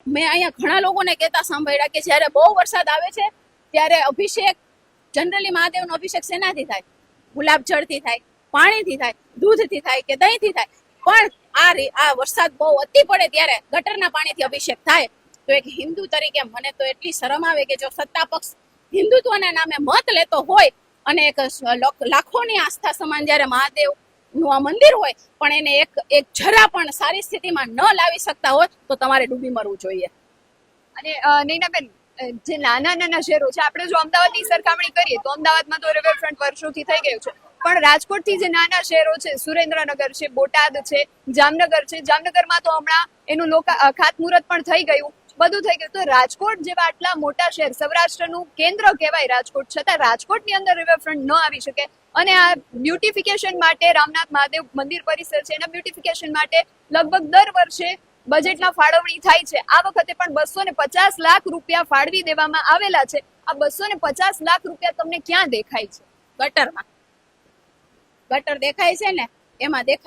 મેં અહીંયા ઘણા લોકોને કહેતા સાંભળ્યા કે જ્યારે બહુ વરસાદ આવે છે ત્યારે અભિષેક જનરલી મહાદેવનો અભિષેક શેનાથી થાય? ગુલાબ જળથી થાય, પાણીથી થાય, દૂધથી થાય કે દહીંથી થાય. પણ આ વરસાદ બહુ અતિ પડે ત્યારે ગટરના પાણીથી અભિષેક થાય. તો એક હિન્દુ તરીકે મને તો એટલી શરમ આવે કે જો સત્તા પક્ષ હિન્દુત્વના નામે મત લેતો હોય અને એક લાખોની આસ્થા સમાન જ્યારે મહાદેવ નું આ મંદિર હોય પણ એને એક જરા પણ સારી સ્થિતિમાં ન લાવી શકતા હોય તો તમારે ડૂબી મરવું જોઈએ. અને નૈનાબેન, જે નાના નાના શહેરો છે, આપણે જો અમદાવાદની સરખામણી કરીએ તો અમદાવાદમાં તો રિવરફ્રન્ટ વર્ષોથી થઈ ગયું છે, પણ રાજકોટથી જે નાના શહેરો છે, સુરેન્દ્રનગર છે, બોટાદ છે, જામનગર છે, જામનગરમાં તો હમણાં એનું ખાતમુહૂર્ત પણ થઈ ગયું, બધું થઈ ગયું. તો રાજકોટ જેવા આટલા મોટા શહેર, સૌરાષ્ટ્રનું કેન્દ્ર કહેવાય રાજકોટ, છતાં રાજકોટની અંદર રિવરફ્રન્ટ ન આવી શકે. અને આ બ્યુટિફિકેશન માટે રામનાથ મહાદેવ મંદિર પરિસર છે, એના બ્યુટિફિકેશન માટે લગભગ દર વર્ષે બજેટમાં ફાળવણી થાય છે. આ વખતે પણ 250 લાખ રૂપિયા ફાળવી દેવામાં આવેલા છે. આ 250 લાખ રૂપિયા તમને ક્યાં દેખાય છે? ગટર દેખાય છે ને, એમાં દેખાય